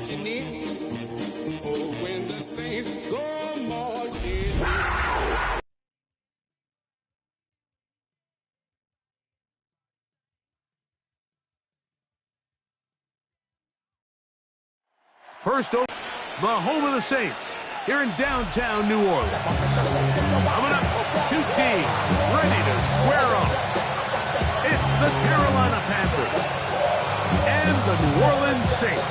marching in. Oh, when the saints go marching in. First over, the home of the Saints, here in downtown New Orleans. Coming up, two teams ready to square off. It's the Carolina Panthers and the New Orleans Saints.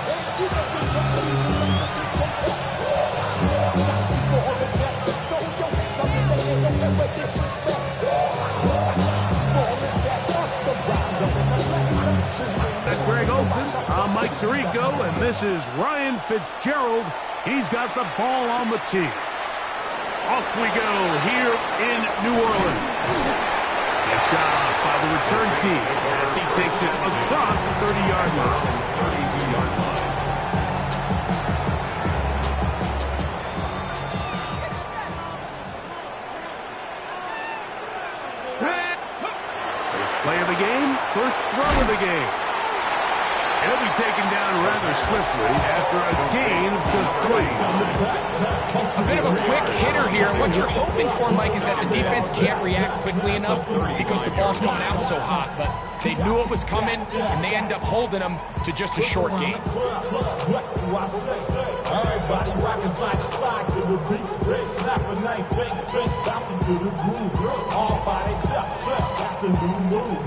That's Greg Olson. I'm Mike Tirico, and this is Ryan Fitzgerald. He's got the ball on the tee. Off we go here in New Orleans. Nice job by the return team as he takes it across the 30-yard line. First play of the game, first throw of the game. He'll be taken down rather swiftly after a gain of just 3. A bit of a quick hitter here. What you're hoping for, Mike, is that the defense can't react quickly enough because the ball's coming out so hot. But they knew it was coming, and they end up holding them to just a short gain. Everybody rocking side to side to the beat. Red snapping, night fake drinks, bouncing to the groove. All by themselves, that's the new move.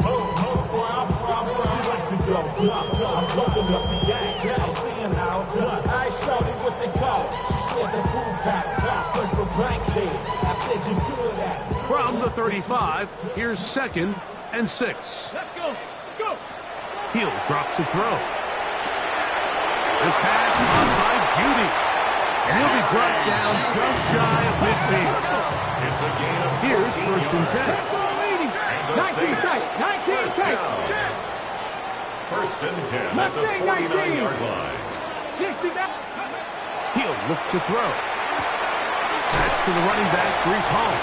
Where I'm from, you like to go. I'm smoking up the gang. I'm seeing how it's done. I ain't showed it what they call it. She said that boom pack, fast straight from Bankhead. I said you good at it. From the 35, here's 2nd and 6. Let's go. Go. He'll drop to throw. This pass caught by Judy. And he'll be brought down just shy of midfield. It's a gain of Here's 1st and 10. 19 tight. 19 tight. 1st and 10 at the 49-yard line. He'll look to throw. That's to the running back, Brees Hall.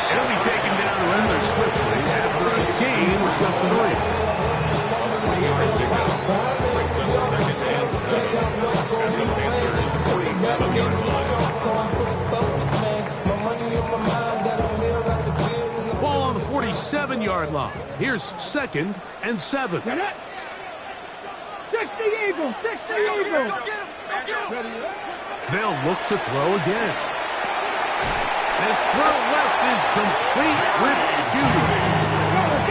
He'll be taken down rather swiftly after a gain of just 3. 1 yard to go. Brings up 2nd and 7 at the Panthers' 47-yard line. Ball on the 47-yard line. Here's 2nd and 7. 60 Eagles. 60 Eagles. They'll look to throw again. This throw left is complete with Judy.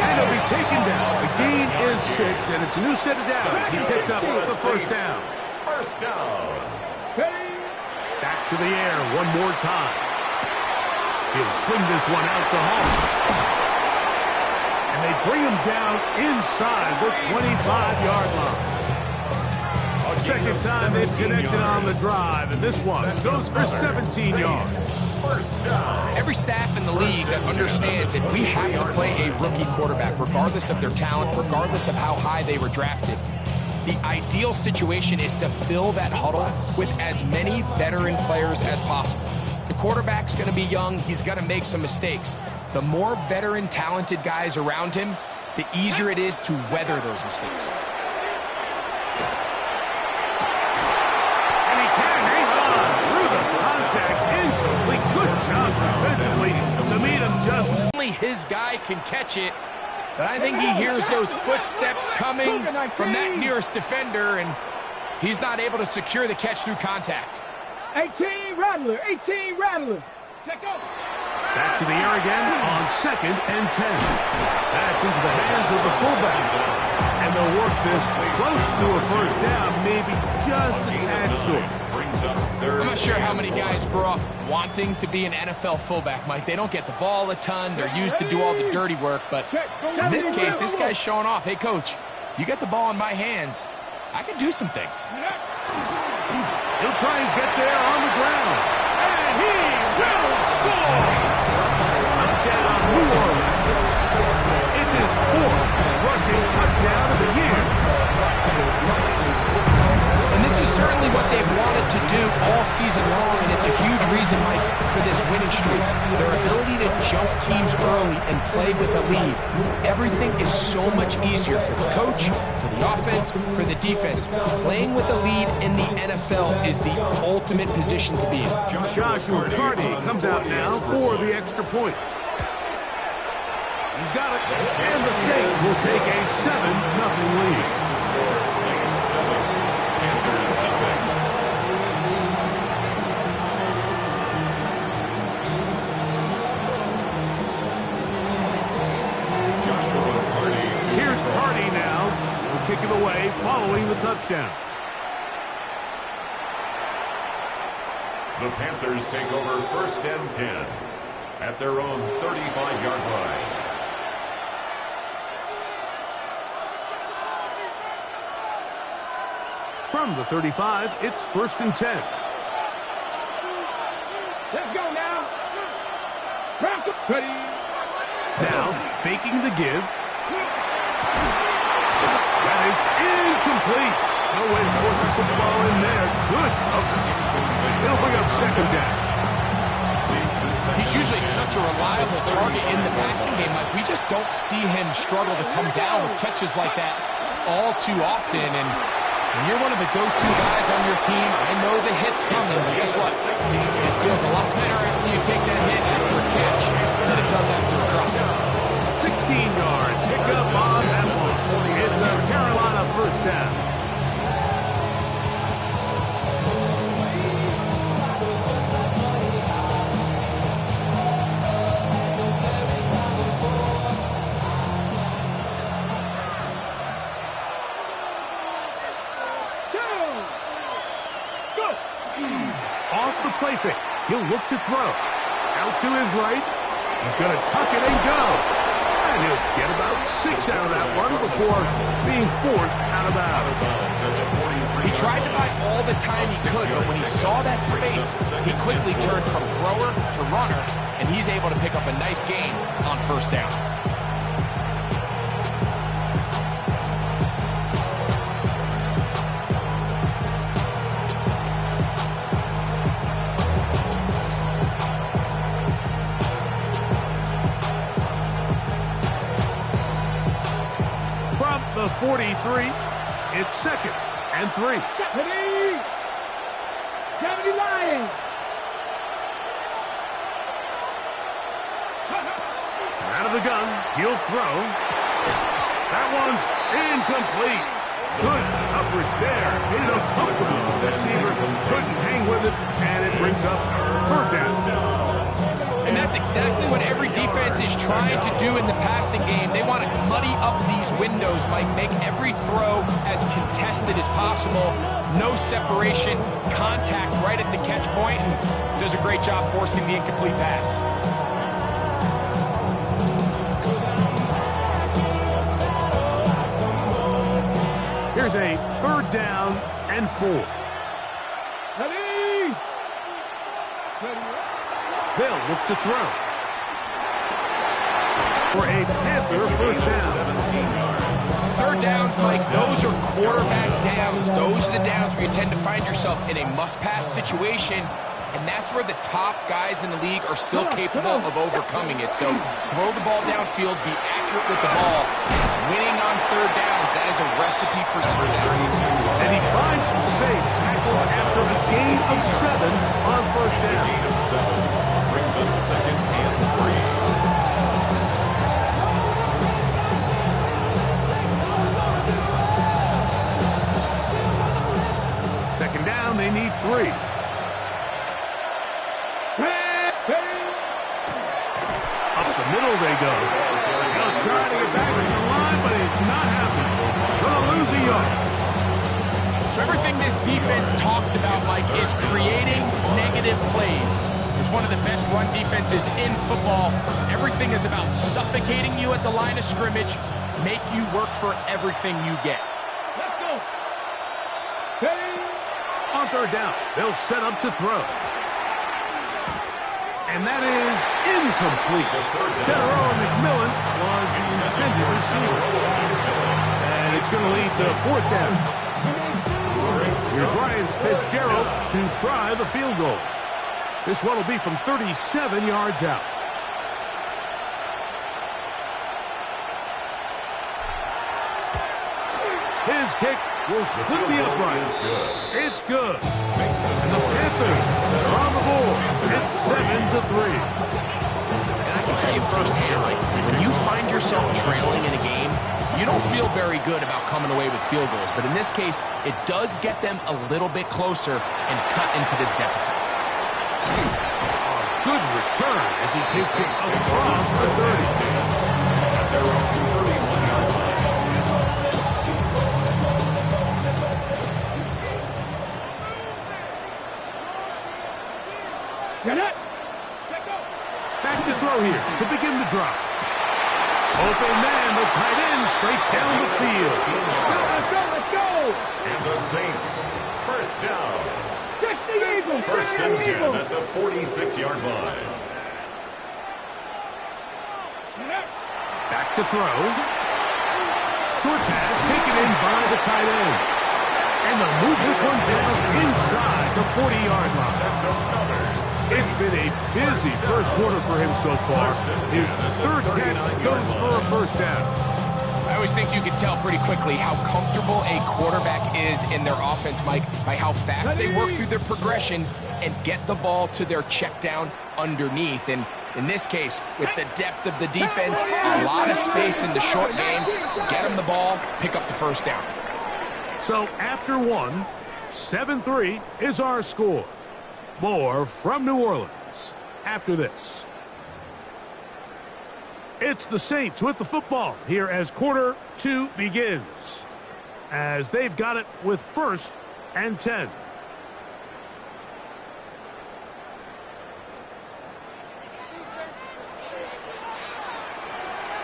And he'll be taken down. The gain is 6, and it's a new set of downs. He picked up the 1st down. 1st down. Back to the air one more time. He'll swing this one out to Hall. And they bring him down inside the 25-yard line. Second time they've connected on the drive, and this one goes for 17 yards. 1st down. Every staff in the league that understands that we have to play a rookie quarterback, regardless of their talent, regardless of how high they were drafted. The ideal situation is to fill that huddle with as many veteran players as possible. The quarterback's going to be young. He's going to make some mistakes. The more veteran, talented guys around him, the easier it is to weather those mistakes. Incomplete. Good job defensively to meet him just. Only his guy can catch it, but I think he hears those footsteps coming from that nearest defender, and he's not able to secure the catch through contact. 18 Rattler. 18 Rattler. Check out. Back to the air again on 2nd and 10. That's into the hands of the fullback. And they'll work this close to a 1st down, maybe just a tad short. I'm not sure how many guys grow up wanting to be an NFL fullback, Mike. They don't get the ball a ton. They're used to do all the dirty work. But in this case, this guy's showing off. Hey, Coach, you got the ball in my hands. I can do some things. He'll try and get there on the ground. And he will score! Touchdown, New Orleans. It's his 4th rushing touchdown of the year. And this is certainly what they've wanted to do all season long, and it's a huge reason reason, Mike, for this winning streak. Their ability to jump teams early and play with a lead. Everything is so much easier for the coach, for the offense, for the defense. Playing with a lead in the NFL is the ultimate position to be in. Joshua Carty comes out now for the extra point. He's got it, and the Saints will take a 7-0 lead. Here's Carty now. He'll kick it away following the touchdown. The Panthers take over 1st and 10 at their own 35-yard line. From the 35, it's 1st and 10. Let's go now. Ready. Now, faking the give. That is incomplete. No way to force the football in there. Good coverage. It'll bring up 2nd down. He's usually such a reliable target in the passing game. Like, we just don't see him struggle to come down with catches like that all too often. And when you're one of the go-to guys on your team, I know the hit's coming, but guess what? It feels a lot better after you take that hit after a catch than it does after a drop. 16-yard pickup on that one. It's a Carolina 1st down. Off the play fake. He'll look to throw. Out to his right. He's going to tuck it and go. And he'll get about 6 out of that one before being forced out of bounds. He tried to buy all the time he could, but when he saw that space, he quickly turned from thrower to runner, and he's able to pick up a nice gain on 1st down. The 43, it's 2nd and 3. Deputy Lions. Out of the gun, he'll throw. That one's incomplete. Good coverage there. It is uncomfortable. The receiver couldn't hang with it, and it brings up 3rd down. And that's exactly what every defense is trying to do in the passing game. They want to muddy up these windows, Mike, make every throw as contested as possible. No separation, contact right at the catch point, and does a great job forcing the incomplete pass. Here's a 3rd down and 4. Ready. They'll look to throw. For a Panther 1st down. 3rd downs, Mike, those are quarterback downs. Those are the downs where you tend to find yourself in a must-pass situation, and that's where the top guys in the league are still capable of overcoming it. So throw the ball downfield, be accurate with the ball. Winning on 3rd downs, that is a recipe for success. And he finds some space, tackled after a gain of 7 on 1st down. Gain of 7 brings up 2nd and 3. Down, they need 3. Up the middle they go. They'll try to get back to the line, but it's not happening. Gonna lose a yard. So everything this defense talks about, Mike, is creating negative plays. It's one of the best run defenses in football. Everything is about suffocating you at the line of scrimmage, make you work for everything you get. Let's go. On 3rd down, they'll set up to throw. And that is incomplete. Tedero McMillan was the intended receiver. And it's going to lead to 4th down. Here's Ryan Fitzgerald to try the field goal. This one will be from 37 yards out. His kick will split the uprights. It's good. And the Panthers are on the board. It's 7-3. And I can tell you firsthand, like, when you find yourself trailing in a game, you don't feel very good about coming away with field goals. But in this case, it does get them a little bit closer and cut into this deficit. A good return as he takes it across the 30. At their own 31-yard line. Back to throw here to begin the drop. Open man, the tight end, straight down the field. Let's go! And the Saints, first down. Check the Eagles! First and 10 at the 46-yard line. Back to throw. Short pass taken in by the tight end. And they'll move this one down inside the 40-yard line. That's another. It's been a busy first quarter for him so far. His third catch goes for a first down. I always think you can tell pretty quickly how comfortable a quarterback is in their offense, Mike, by how fast they work through their progression and get the ball to their check down underneath. And in this case, with the depth of the defense, a lot of space in the short game, get them the ball, pick up the first down. So after one, 7-3 is our score. More from New Orleans after this. It's the Saints with the football here as quarter 2 begins. As they've got it with first and 10.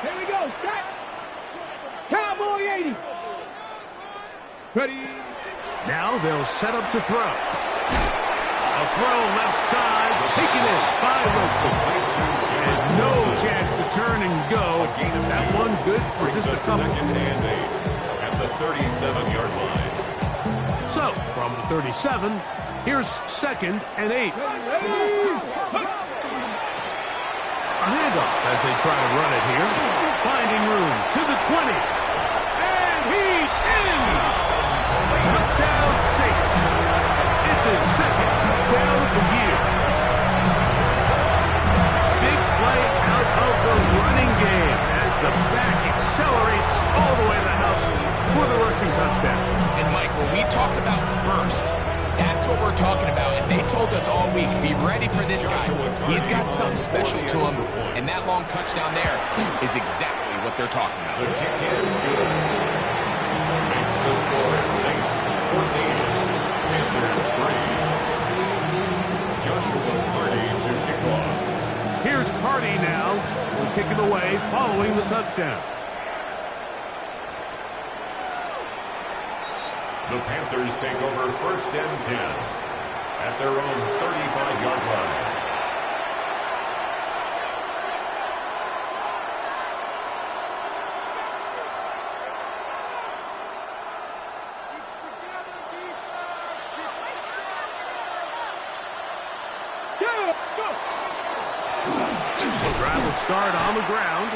Here we go, set! Cowboy 80! Ready? Now they'll set up to throw. A throw left side, taken in by Wilson. And no chance to turn and go. That one good for just a couple. Second and 8 at the 37-yard line. So, from the 37, here's second and 8. A handoff as they try to run it here. Finding room to the 20. And he's in! Touchdown Saints. It's his second touchdown of the year. Big play out of the running game as the back accelerates all the way to the house for the rushing touchdown. And Mike, when we talk about burst, that's what we're talking about. And they told us all week, be ready for this guy. He's got something special to him. And that long touchdown there is exactly what they're talking about. The kick is good. Makes the score Saints 14. Panthers 3. Joshua Hardy to kick off. Here's Hardy now. Will kick it away following the touchdown. The Panthers take over first and 10 at their own 35-yard line. Drive will start on the ground.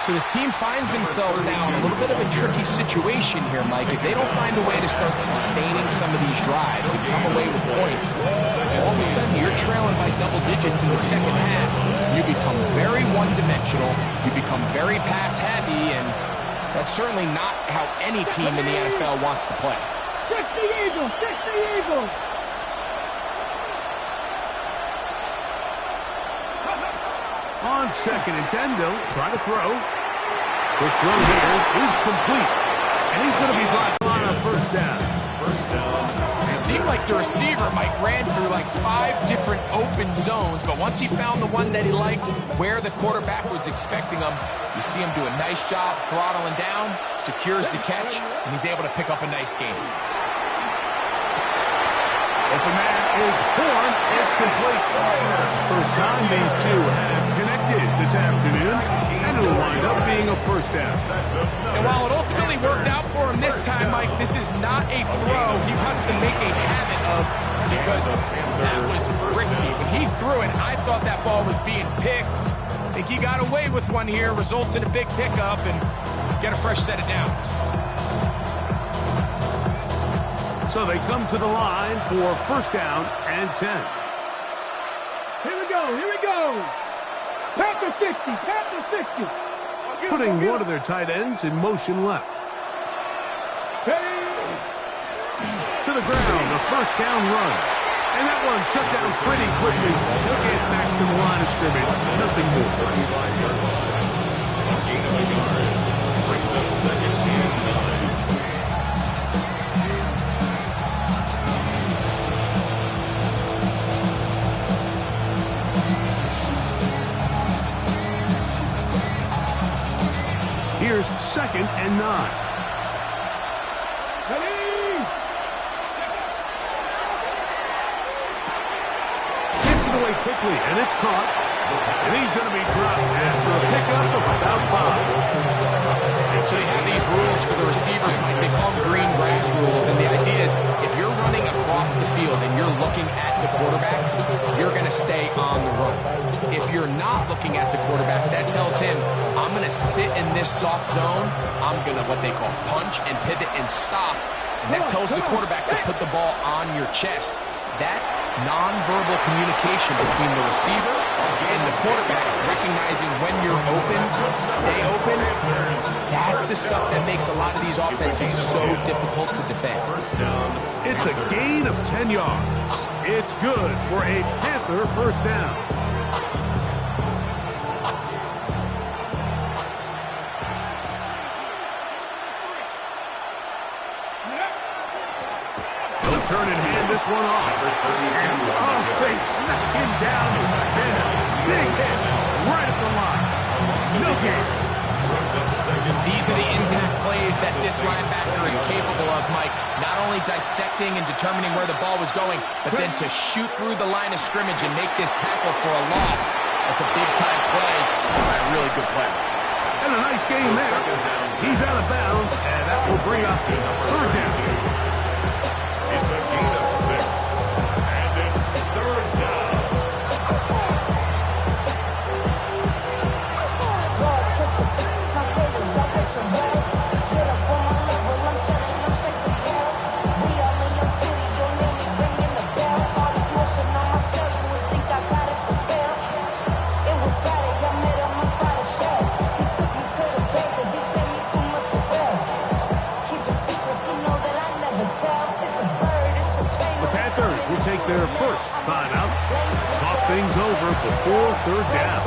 So this team finds themselves now in a little bit of a tricky situation here, Mike. If they don't find a way to start sustaining some of these drives and come away with points, all of a sudden you're trailing by double digits in the second half. You become very one-dimensional. You become very pass-heavy, and that's certainly not how any team in the NFL wants to play. Check the Eagles! Check the Eagles! On second and 10, they'll try to throw. The throw here is complete. And he's going to be brought on a first down. First down. It seemed like the receiver, Mike, ran through like 5 different open zones, but once he found the one that he liked, where the quarterback was expecting him, you see him do a nice job throttling down, secures the catch, and he's able to pick up a nice gain. Open man is born. It's complete. First time these two have connected this afternoon, and it'll wind up being a first down. And while it ultimately worked out for him this time, Mike, this is not a throw he wants to make a habit of because that was risky. When he threw it, I thought that ball was being picked. I think he got away with one here, results in a big pickup, and get a fresh set of downs. So they come to the line for first down and 10. Here we go, here we go. Panther 60, Panther 60. Putting one of their tight ends in motion left. To the ground, a first down run. And that one shut down pretty quickly. He'll get back to the line of scrimmage. Nothing more. A gain of a yard. Brings up second and 9. Here's second and 9. Away quickly, and it's caught. And he's going to be dropped after a pickup of about 5. So they have these rules for the receivers. They call them green grass rules. And the idea is if you're running across the field and you're looking at the quarterback, you're going to stay on the run. If you're not looking at the quarterback, that tells him, I'm going to sit in this soft zone. I'm going to what they call punch and pivot and stop. And that tells the quarterback to put the ball on your chest. That nonverbal communication between the receiver and the quarterback, recognizing when you're open, stay open, that's the stuff that makes a lot of these offenses so difficult to defend. It's a gain of 10 yards. It's good for a Panther first down. Turn and hand this one off. And they smack him down. Big hit right at the line. No gain. These are the impact plays that this linebacker is capable of, Mike. Not only dissecting and determining where the ball was going, but then to shoot through the line of scrimmage and make this tackle for a loss. That's a big-time play by a really good player. And a nice game there. He's out of bounds, and that will bring up third down. It's a gain of 6, and it's third down. Will take their first timeout. Talk things over before third down.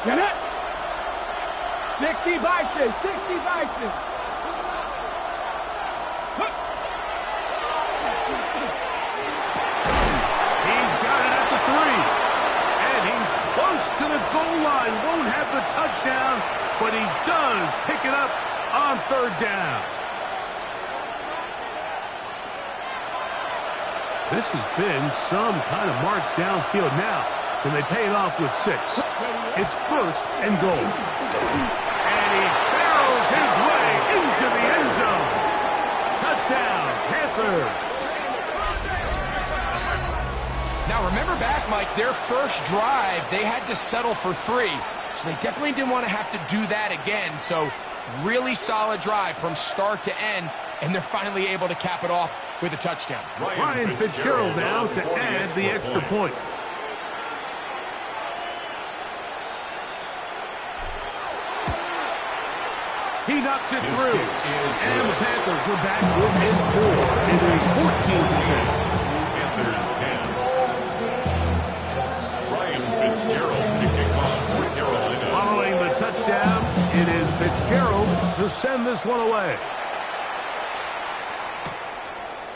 Get it? 60 Bison, 60 Bison. He's got it at the 3. And he's close to the goal line. Won't have the touchdown, but he does pick it up on third down. This has been some kind of march downfield now. Can they pay it off with 6? It's first and goal. And he barrels his way into the end zone. Touchdown, Panthers. Now remember back, Mike, their first drive, they had to settle for 3. So they definitely didn't want to have to do that again. So really solid drive from start to end, and they're finally able to cap it off with a touchdown. Ryan Fitzgerald now to add the extra point. He knocks it through. And the Panthers are back with his 4. It is 14-10. Panthers 10. Ryan Fitzgerald to kick off for Carolina. Following the touchdown, it is Fitzgerald to send this one away.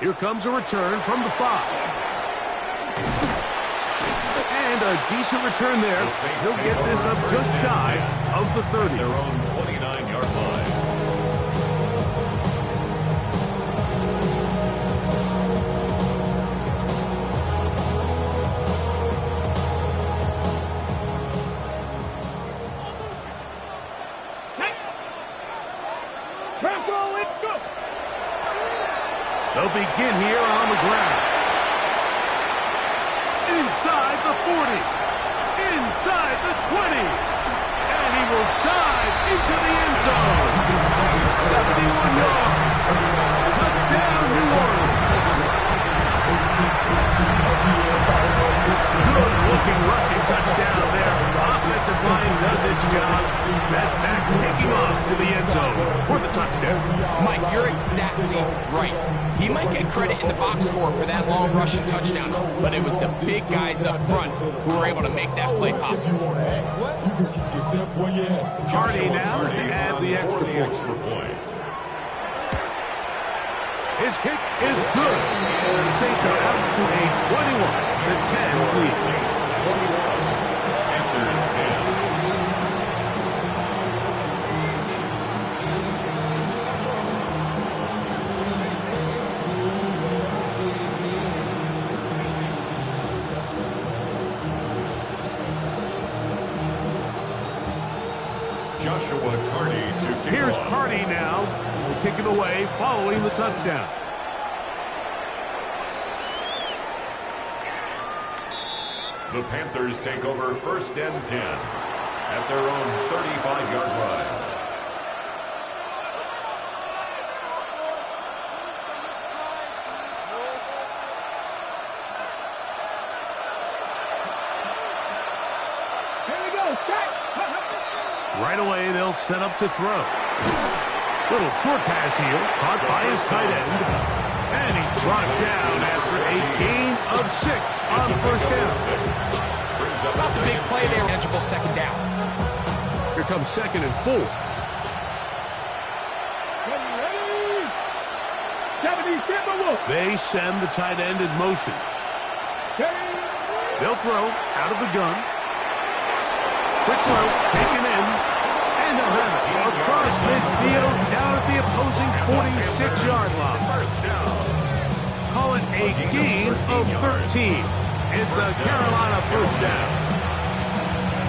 Here comes a return from the 5. And a decent return there. He'll get this up just shy of the 30. Their own 29-yard line. They'll begin here on the ground. Inside the 40. Inside the 20. And he will dive into the end zone. 71 yards. Touchdown, New Orleans. Good-looking rushing touchdown there. Offensive line does its job. That back taking off to the end zone for the touchdown. Mike, you're exactly right. He might get credit in the box score for that long rushing touchdown, but it was the big guys up front who were able to make that play possible. Hardy now to add the extra point. His kick is good. The Saints are out to a 21-10 lead. Panthers 10. Joshua Carney to kick Here's off. Carney now. Will kick it away following the touchdown. The Panthers take over 1st and 10 at their own 35-yard line. Here we go. Set. Right away, they'll set up to throw. Little short pass here, caught by his tight end. And he's brought down after a gain of 6 on first down. It's not the big play there, manageable second down. Here comes 2nd and 4. Ready. 70, Timberwolves. They send the tight end in motion. They'll throw out of the gun. Quick throw, taken in. And they'll have it across midfield down at the opposing 46-yard line. First down. Call it a gain of 13. It's a Carolina first down.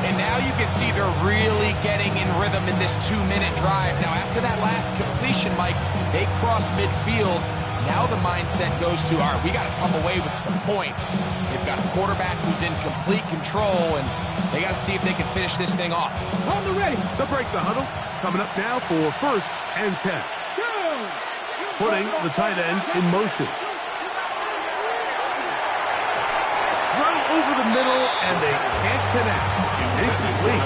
And now you can see they're really getting in rhythm in this 2-minute drive. Now, after that last completion, Mike, they cross midfield. Now the mindset goes to, all right, we got to come away with some points. They've got a quarterback who's in complete control, and they got to see if they can finish this thing off. On the ready. They'll break the huddle. Coming up now for 1st and 10. Putting the tight end in motion. Throw over the middle, and they can't connect. It's incomplete.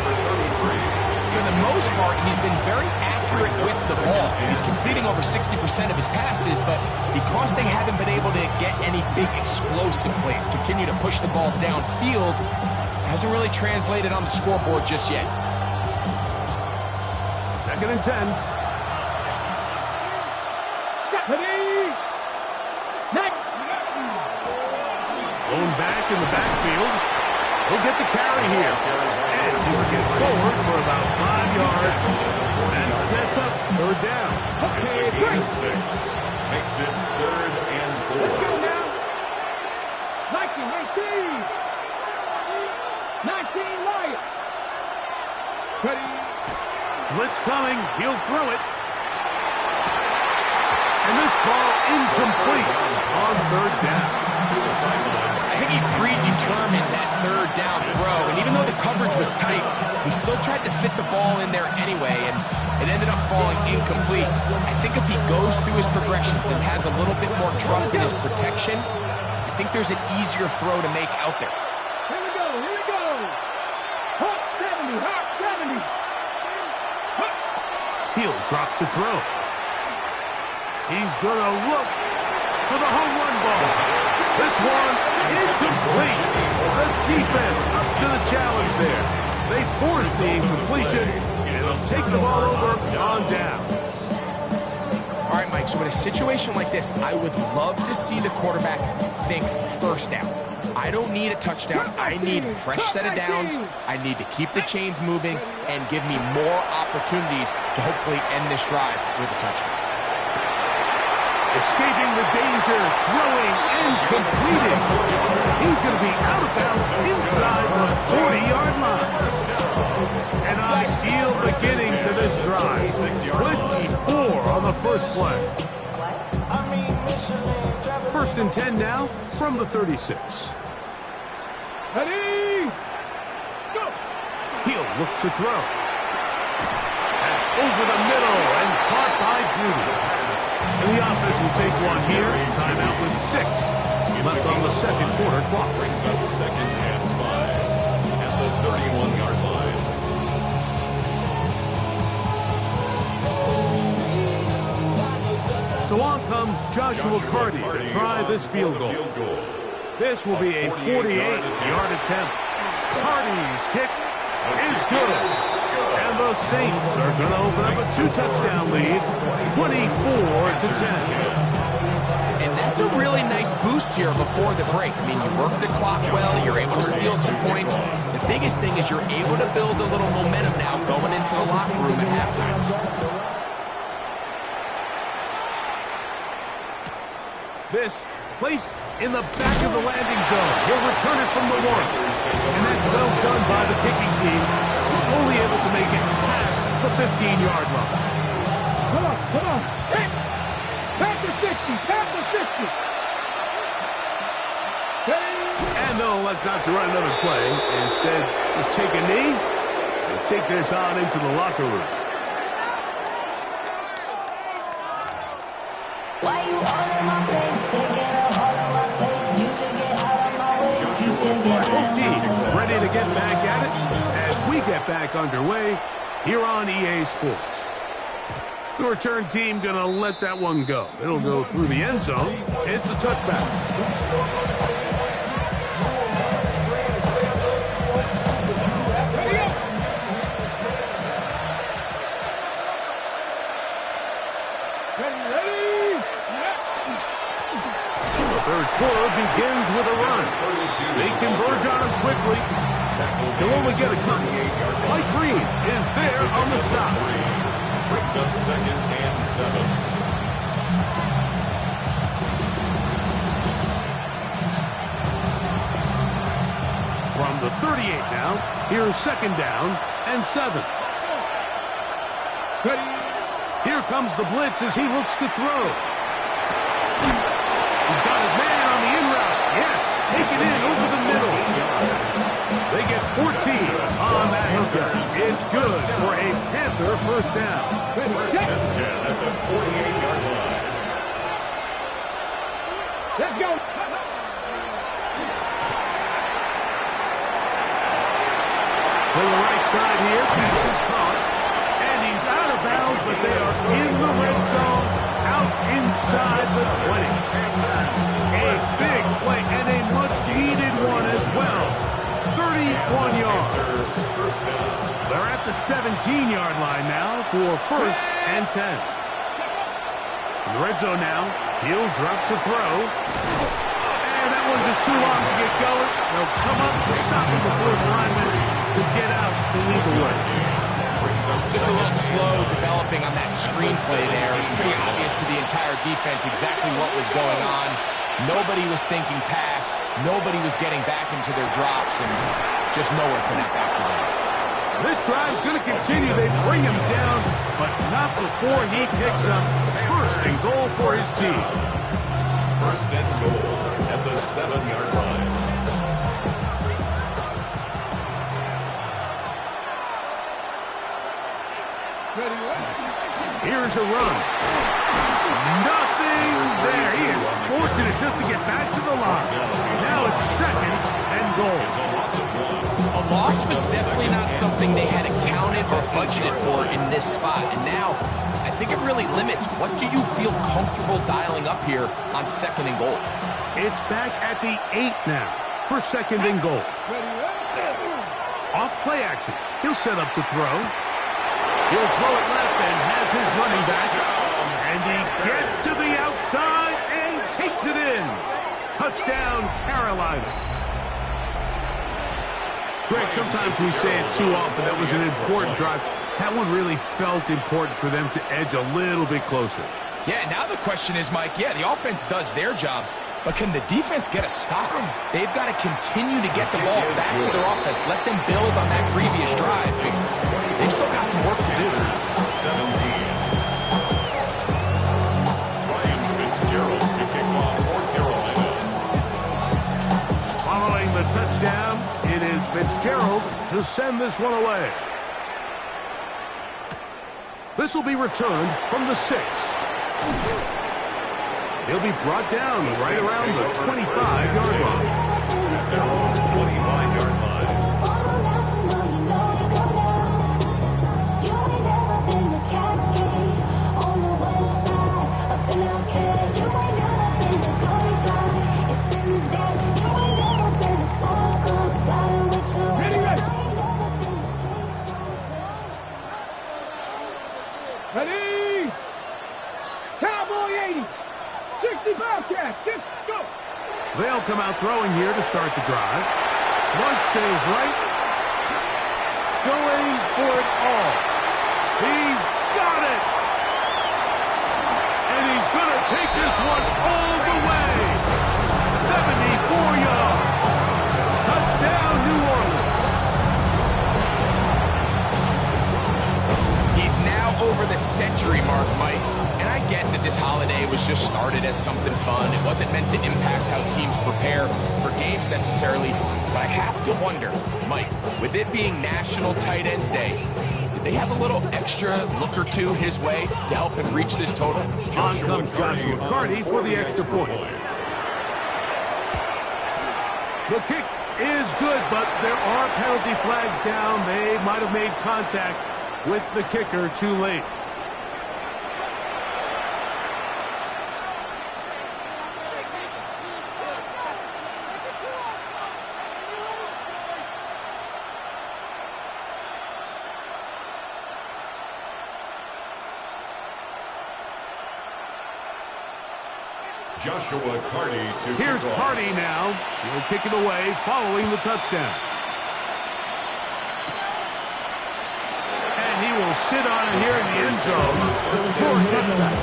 For the most part, he's been very accurate with the ball. He's completing over 60% of his passes, but because they haven't been able to get any big explosive plays, continue to push the ball downfield, hasn't really translated on the scoreboard just yet. 2nd and 10. Ready. Snap. Thrown back in the backfield. He'll get the carry here. And he'll get forward for about 5 yards. And sets up 3rd down. It's a gain of 6. Makes it 3rd and 4. Let's go now. 19, 19 Lions. Ready. Blitz coming. He'll throw it. And this ball incomplete on 3rd down. To the sideline. I think he predetermined that 3rd down throw, and even though the coverage was tight, he still tried to fit the ball in there anyway, and it ended up falling incomplete. I think if he goes through his progressions and has a little bit more trust in his protection, I think there's an easier throw to make out there. Here we go. Here we go. Hawk 70. Hawk 70. Hawk. He'll drop to throw. He's going to look for the home run ball. This one incomplete. The defense up to the challenge there. They force the incompletion, and they'll take the ball over on down. All right, Mike, so in a situation like this, I would love to see the quarterback think 1st down. I don't need a touchdown. I need a fresh set of downs. I need to keep the chains moving and give me more opportunities to hopefully end this drive with a touchdown. Escaping the danger, throwing, and completing. He's going to be out of bounds inside the 40-yard line. An ideal beginning to this drive. 24 on the first first play. First and 10 now from the 36. Ready? Go! He'll look to throw. And over the middle and caught by Judy. And the offense will take one here. Timeout with 6 left on the second quarter clock. Brings up second and 5 at the 31-yard line. So on comes Joshua Carty to try this field goal. This will be a 48-yard attempt. Carty's kick is good. And the Saints are going to open up a 2-touchdown lead, 24-10. And that's a really nice boost here before the break. I mean, you work the clock well, you're able to steal some points. The biggest thing is you're able to build a little momentum now going into the locker room at halftime. This placed in the back of the landing zone. He'll return it from the 1. And that's well done by the kicking team, who's only able to make it past the 15-yard line. Come on, come on. Hey! Back to 60, back to 60. Hey! And they'll elect not to run another play. Instead, just take a knee and take this on into the locker room. Why you all in my face, taking up all of my space? You should get out of my way. You should get out Both of my teams way. ready to get back at it as we get back underway here on EA Sports. The return team going to let that one go. It'll go through the end zone. It's a touchback. Third quarter begins with a run. They converge on him quickly. They'll only get a couple. Mike Green is there on the stop. Brings up second and 7. From the 38 now, here's second down and 7. Here comes the blitz as he looks to throw. He's got his man on the in route. Yes, take it in over the middle. They get 14 on that hooker. It's good for a Panther first down. First and 10 at the 48-yard line. Let's go. To the right side here, pass is caught. And he's out of bounds, but they are in the red zone, out inside the 20. A big play and a much-needed one as well. 31 yards. First down. They're at the 17-yard line now for first and 10. In the red zone now, he'll drop to throw. And that one just too long to get going. They'll come up and stop him before the lineman to get out to lead the way. Just a little slow developing on that screenplay there. It was pretty obvious to the entire defense exactly what was going on. Nobody was thinking pass. Nobody was getting back into their drops, and just nowhere for that back to go. This drive's going to continue. They bring him down, but not before he picks up first and goal for his team. First and goal at the 7-yard line. Here's a run. Nothing there. He is fortunate just to get back to the line. Now it's second and goal. A loss was definitely not something they had accounted or budgeted for in this spot. And now, I think it really limits what do you feel comfortable dialing up here on second and goal. It's back at the 8 now for second and goal. Off play action. He'll set up to throw. He'll throw it left and has his running back. And he gets to the outside and takes it in. Touchdown, Carolina. Greg, sometimes we say it too often. That was an important drive. That one really felt important for them to edge a little bit closer. Yeah, now the question is, Mike, yeah, the offense does their job, but can the defense get a stop? They've got to continue to get the ball back to their offense. Let them build on that previous drive. They've still got some work to do. 17. Fitzgerald to send this one away. This will be returned from the 6. He'll be brought down right around the 25-yard line. At their own 25-yard line. Ready? Cowboy 80. 60 Bobcat. Just go. They'll come out throwing here to start the drive. Flush to his right. Going for it all. He's got it. And he's going to take this one all the way. 74 yards. Touchdown, New Orleans. He's now over the century mark, Mike. And I get that this holiday was just started as something fun. It wasn't meant to impact how teams prepare for games necessarily. But I have to wonder, Mike, with it being National Tight Ends Day, did they have a little extra look or two his way to help him reach this total? On comes Joshua McCarty for the extra point. The kick is good, but there are penalty flags down. They might have made contact with the kicker too late. Joshua Carty to Here's kick off. Carty now. He'll kick it away following the touchdown. And he will sit on it here in the end zone for a touchback.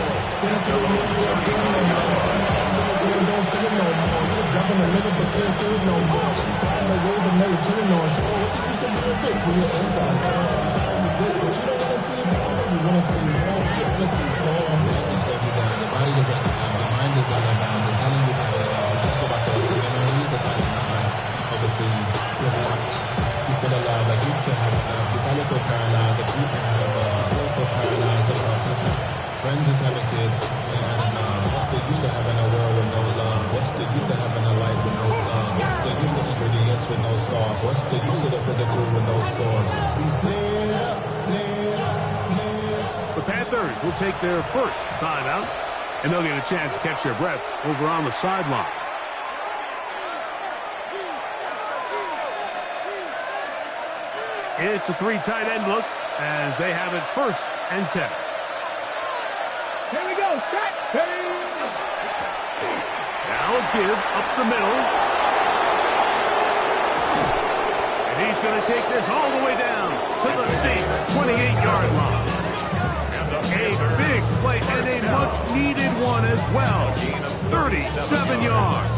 Friends is having kids and adding what's the use of having a world with no love? What's the use of having a light with no love? What's the use of ingredients with no sauce? What's the use of the physical with no source? The Panthers will take their first timeout, and they'll get a chance to catch their breath over on the sideline. It's a 3 tight end look as they have it 1st and 10. Here we go. Set. Now a give up the middle. And he's going to take this all the way down to the Saints' 28-yard line. A big play and a much-needed one as well. 37 yards.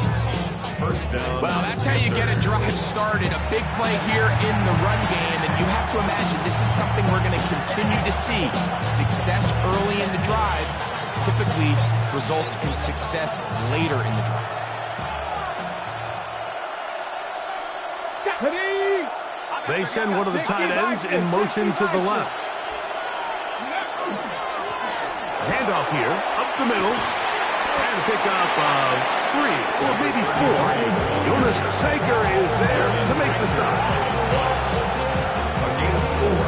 First down. Well, that's how you get a drive started. A big play here in the run game, and you have to imagine this is something we're going to continue to see. Success early in the drive typically results in success later in the drive. They send one of the tight ends in motion to the left. Handoff here, up the middle, and pick up 3 or maybe 4. Jonas Saker is there to make the stop. Again, 4.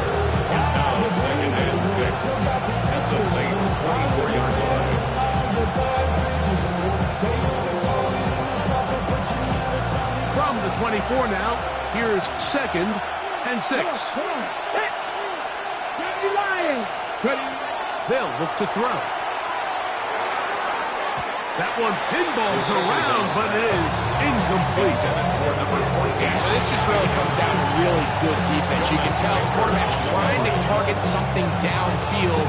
It's now 2nd and 6 at the Saints' 24-yard line. From the 24 now, here's 2nd and 6. They'll look to throw. That one pinballs around, but it is incomplete. Yeah, so this just really comes down to really good defense. You can tell the quarterback's trying to target something downfield,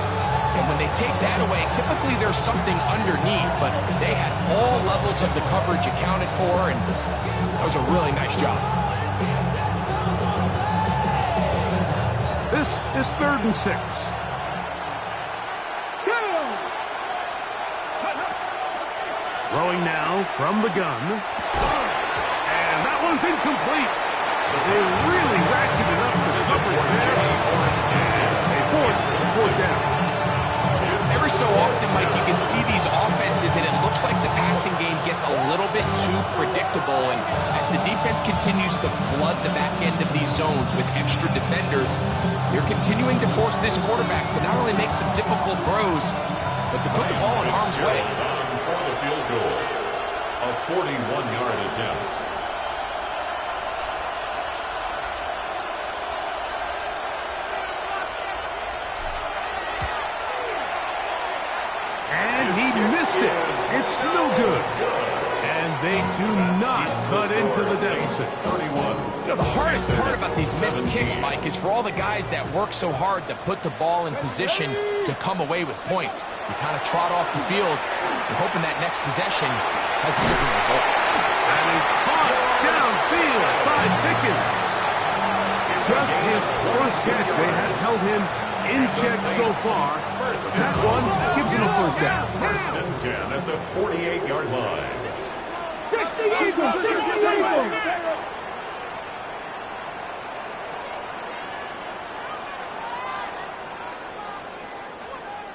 and when they take that away, typically there's something underneath, but they had all levels of the coverage accounted for, and that was a really nice job. This is 3rd and 6. Throwing now from the gun. And that one's incomplete. They really ratcheted up the coverage there. And they force the fourth down. Every so often, Mike, you can see these offenses, and it looks like the passing game gets a little bit too predictable. And as the defense continues to flood the back end of these zones with extra defenders, they're continuing to force this quarterback to not only make some difficult throws, but to put the ball in harm's way. For the field goal, a 41-yard attempt. Missed it. It's no good. And they do not cut into the deficit. 31. You know, the hardest part about these missed kicks, Mike, is for all the guys that work so hard to put the ball in position to come away with points. You kind of trot off the field, and hoping that next possession has a different result. That is caught downfield by Pickens. Just his first catch. They have held him in check so far. That one gives him a first down. First and 10 at the 48-yard line.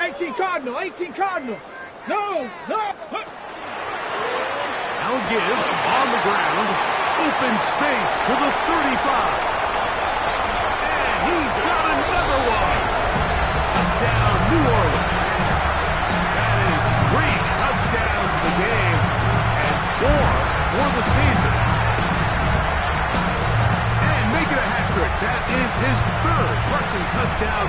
18 Cardinal, 18 Cardinal. No. Now give on the ground. Open space to the 35. And he's got another one. Touchdown, New Orleans. That is 3 touchdowns in the game and 4 for the season. And make it a hat trick. That is his 3rd rushing touchdown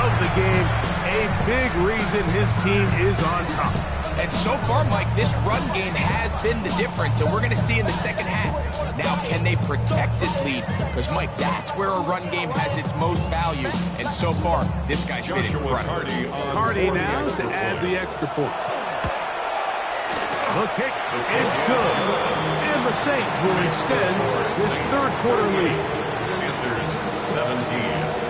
of the game. A big reason his team is on top. And so far, Mike, this run game has been the difference, and we're going to see in the second half. Now, can they protect this lead? Because, Mike, that's where a run game has its most value. And so far, this guy's been incredible. Hardy now to add the extra point. The kick is good. And the Saints will extend this 3rd quarter lead. Panthers 17.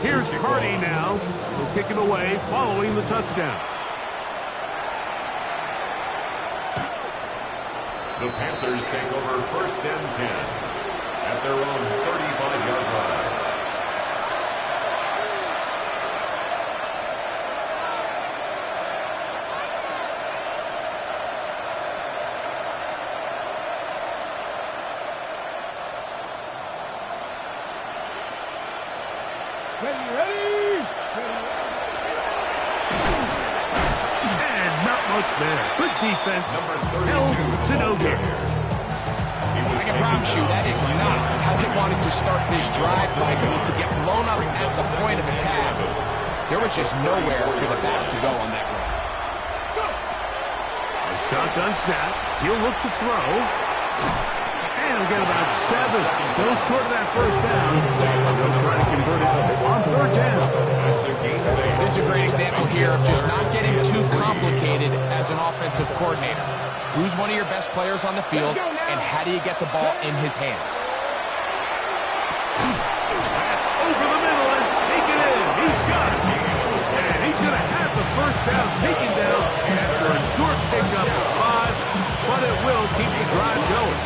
Here's Hardy now. He'll kick it away following the touchdown. The Panthers take over 1st and 10 at their own 35-yard line. Ready. And not much there. Good defense. Held to no gain. I can promise you that is not how they wanted to start this drive, Michael. To get blown up at the point of attack, there was just nowhere for the back to go on that run. A shotgun snap. He'll look to throw. And he'll get about 7. Still short of that first down. They'll try to convert it on 3rd down. This is a great example here of just not getting too complicated as an offensive coordinator. Who's one of your best players on the field, and how do you get the ball in his hands? That's over the middle and taken in. He's got it. And he's going to have the first down taken down after a short pickup of 5, but it will keep the drive going.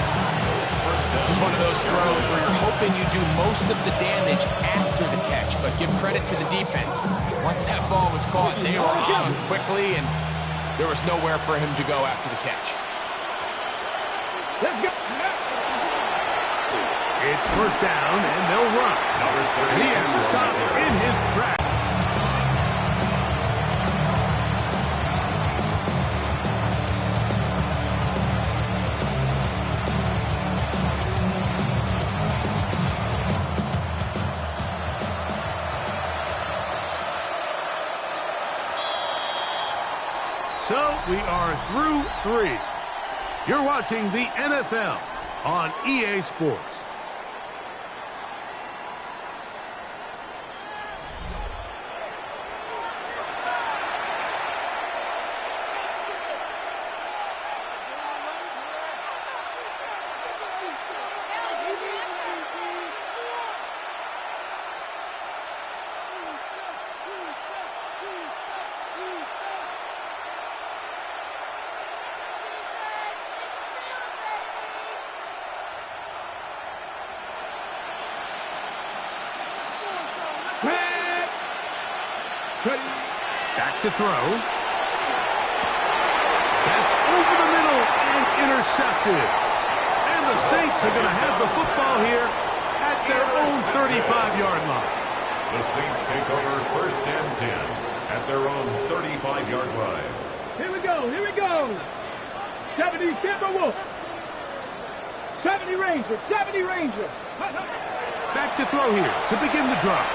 This is one of those throws where you're hoping you do most of the damage after the catch, but give credit to the defense. Once that ball was caught, they were on quickly, and there was nowhere for him to go after the catch. Let's go. It's first down, and they'll run. He has to stop in his tracks. So we are through 3. You're watching the NFL on EA Sports. Back to throw. That's over the middle and intercepted. And the Saints are going to have the football here at their own 35-yard line. The Saints take over 1st and 10 at their own 35-yard line. Here we go, here we go. 70 Timberwolves. 70 Rangers, 70 Rangers. Back to throw here to begin the drive.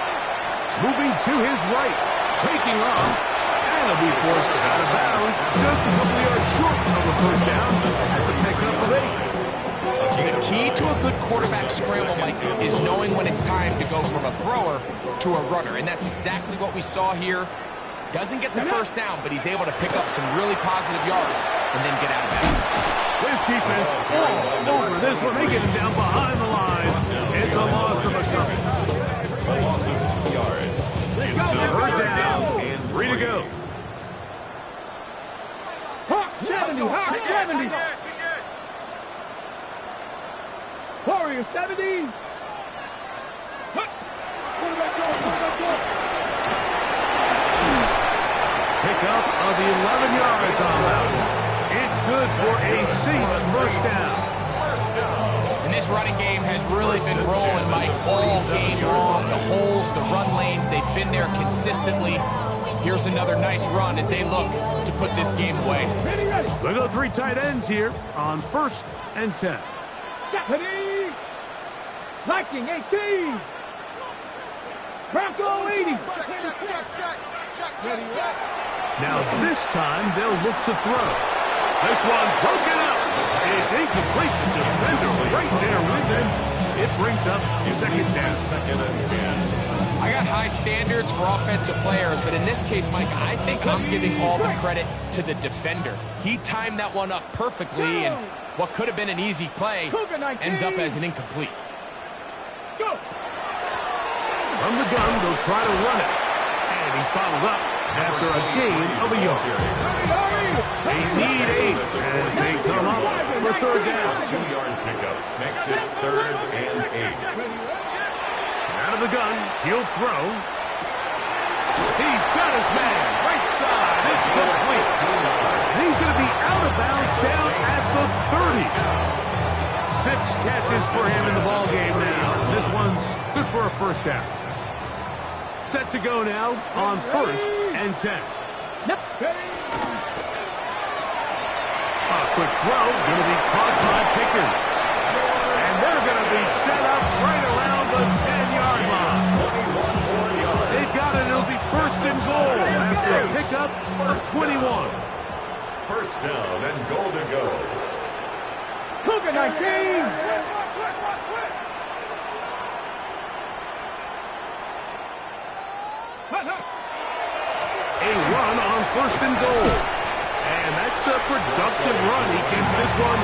Moving to his right, taking off, and he'll be forced out of bounds. Just a couple of yards short of a first down. That's a pickup of 8. The key to a good quarterback scramble, Mike, is knowing when it's time to go from a thrower to a runner, and that's exactly what we saw here. Doesn't get the first down, but he's able to pick up some really positive yards and then get out of bounds. This defense all over this one. They get him down behind the line. It's a loss of a couple. A loss of 2 yards. It's now Third down and 3 to go. Hawk 70, Hawk 70. Warrior 70. Pickup of 11 yards on that one. It's good for a Saints first down. And this running game has really been rolling, Mike, all game long. The holes, the run lanes, they've been there consistently. Here's another nice run as they look to put this game away. We'll go 3 tight ends here on 1st and 10. Ready. Viking 18. Bronco 80. Now this time they'll look to throw. This one broken up. It's incomplete. The defender right there with him. It brings up 2nd down. 2nd and 10. I got high standards for offensive players, but in this case, Mike, I think I'm giving all the credit to the defender. He timed that one up perfectly, and what could have been an easy play ends up as an incomplete. From the gun, they'll try to run it. And he's followed up after a gain of a yard. They need 8 as they come up for 3rd down. 2-yard pickup makes it 3rd and 8. Out of the gun, he'll throw. He's got his man, right side, it's complete. And he's going to be out of bounds down at the 30. 6 catches for him in the ball game now. This one's good for a first down. Set to go now on 1st and 10. A quick throw, going to be caught by Pickens. And they're going to be set up right around the 10-yard line. They've got it. It'll be 1st and goal after a pickup of 21. First down and goal to go. Cougar 19. A run on 1st and goal. And that's a productive run. He gets this one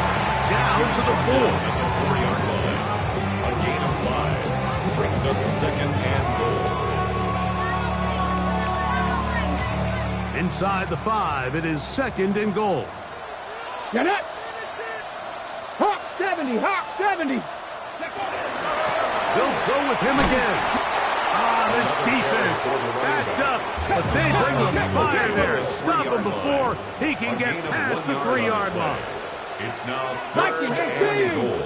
down to the 4. At the 4-yard line. A gain of 5. Brings up 2nd and goal. Inside the 5, it is 2nd and goal. Get it. Hawk 70, Hawk 70. They'll go with him again. This defense backed up, but they bring the fire there. Stop him before he can get past the 3-yard line. It's now 3rd and goal.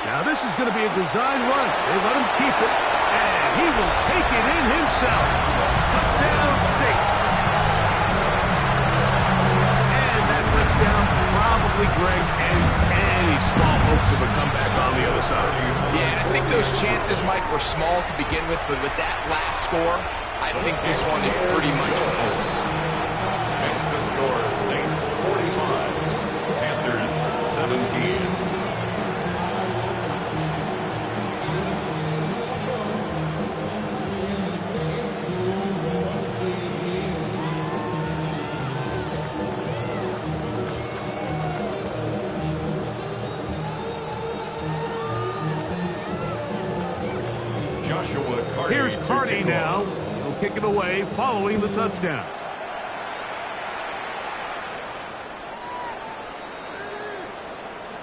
Now this is going to be a design run. They let him keep it, and he will take it in himself. Down 6. And that touchdown probably, Greg, ends any small hopes of a comeback on the other side. Yeah, and I think those chances, Mike, were small to begin with, but with that last score, I think this one is pretty much over. Next the score, Saints 45, Panthers 17. Here's Carty now. He'll kick it away following the touchdown.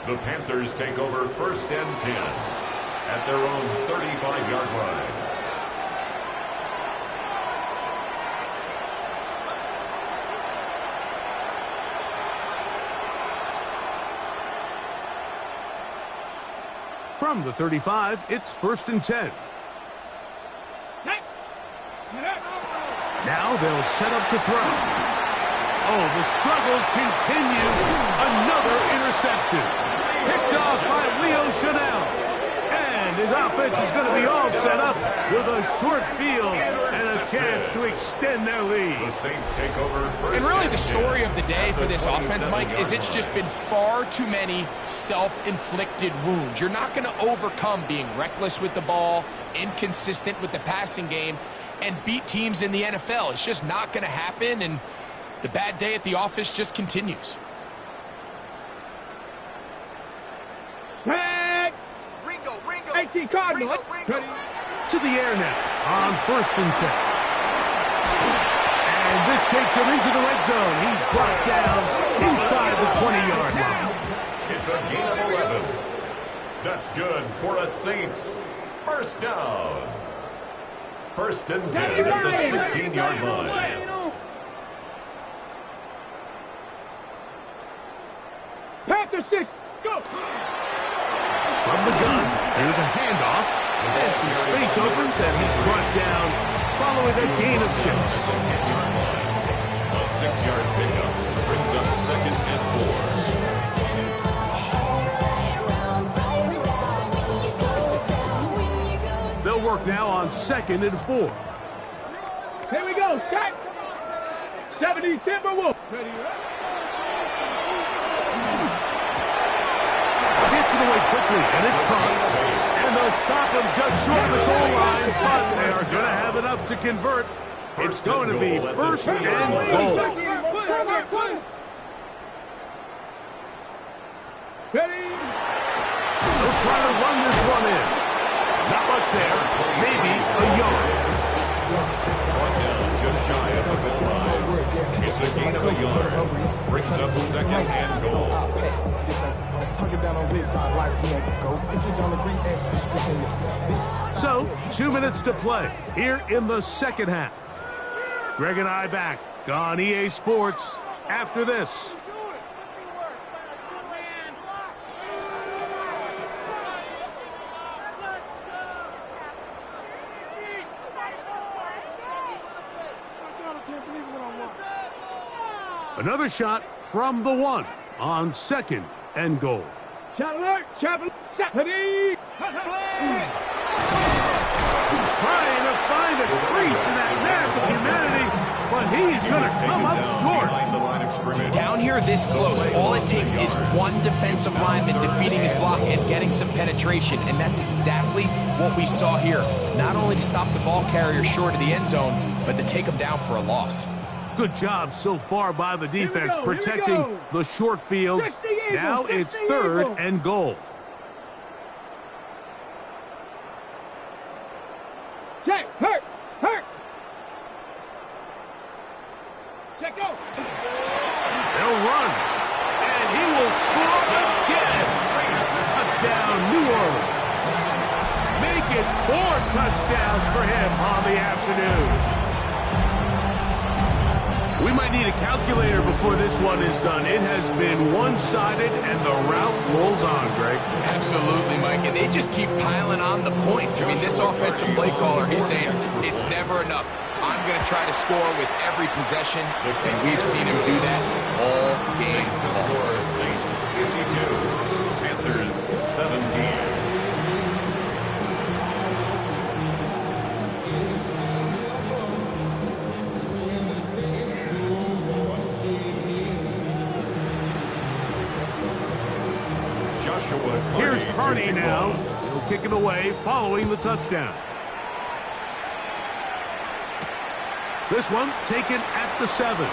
The Panthers take over 1st and 10 at their own 35-yard line. From the 35, it's 1st and 10. Now they'll set up to throw. Oh, the struggles continue. Another interception. Picked off by Leo Chanel. And his offense is going to be all set up with a short field and a chance to extend their lead. The Saints take over. And really the story of the day for this offense, Mike, is it's just been far too many self-inflicted wounds. You're not going to overcome being reckless with the ball, inconsistent with the passing game, and beat teams in the NFL. It's just not going to happen, and the bad day at the office just continues. Set. Ringo. 18 Cardinal. To the air now on 1st and 10. And this takes him into the red zone. He's brought down inside the 20-yard line. It's a gain of 11. That's good for the Saints. First down. 1st and 10 at the 16-yard line. Panther 6. Go. From the gun, here's a handoff, and some space opens, and he's brought down following a gain of 6. A 6-yard pickup brings up 2nd and 4. They'll work now on 2nd and 4. Here we go. Set. 70 Timberwolves. Ready. Gets it away quickly, and it's caught. And they'll stop him just short of the goal line, but they are going to have enough to convert. It's going to be 1st and goal. Ready. They'll try to run this one in. Not much there. Maybe a yard. Brought down just shy of the goal line. It's a gain of a yard. Brings up 2nd and goal. So, 2 minutes to play here in the second half. Greg and I back on EA Sports after this. Another shot from the 1 on 2nd and goal. Shot alert. Shot alert. Trying to find a crease in that mass of humanity, but he's going to come up short. Down here this close, all it takes is one defensive lineman defeating his block and getting some penetration, and that's exactly what we saw here. Not only to stop the ball carrier short of the end zone, but to take him down for a loss. Good job so far by the defense protecting the short field. Now it's 3rd and goal. Check. Hurt. Check go. They'll run. And he will score again. Touchdown, New Orleans. Make it 4 touchdowns for him on the afternoon. We might need a calculator before this one is done. It has been one-sided, and the route rolls on, Greg. Absolutely, Mike, and they just keep piling on the points. I mean, this offensive play caller, he's saying it's never enough. I'm going to try to score with every possession, and we've seen him do that all game long. Saints 52, Panthers 17. Here's Carney now. He'll kick it away following the touchdown. This one taken at the 7.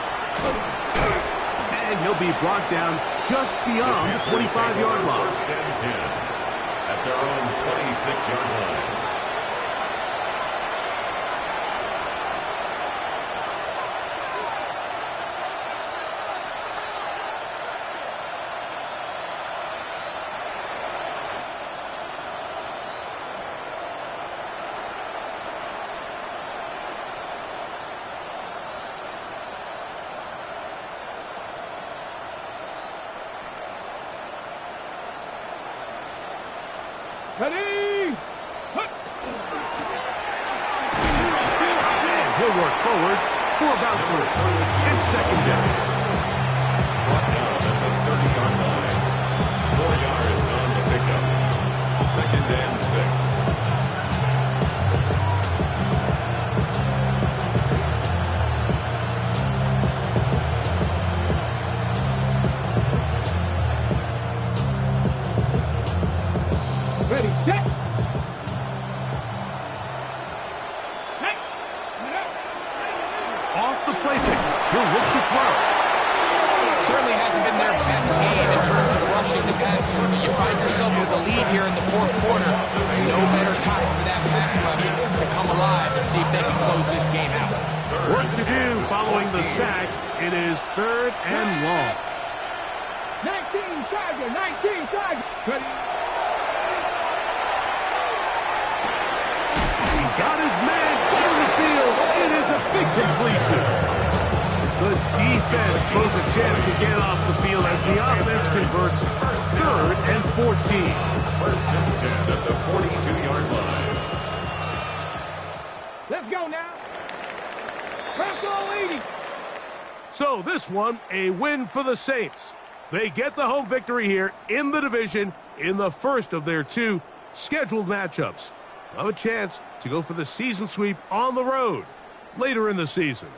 And he'll be brought down just beyond the 25-yard line. 1st and 10 at their own 26-yard line. Ready? And he'll work forward for about 3. It's second down. Brought down at the 30-yard line. 4 yards on the pickup. Second and 6. Ready, set. Off the play pick. He'll look to throw. Certainly hasn't been their best game in terms of rushing the passer, but you find yourself with the lead here in the fourth quarter. No better time for that pass rush to come alive and see if they can close this game out. Work to do following the sack. It is 3rd and long. 19 Tiger, 19 Tiger. Ready? He got his man down the field. It is a big completion. The defense blows a chance to get off the field as the offense converts 3rd and 14. First and 10 at the 42-yard line. Let's go now. Bronco leading. So this one, a win for the Saints. They get the home victory here in the division in the first of their 2 scheduled matchups. Have a chance to go for the season sweep on the road later in the season.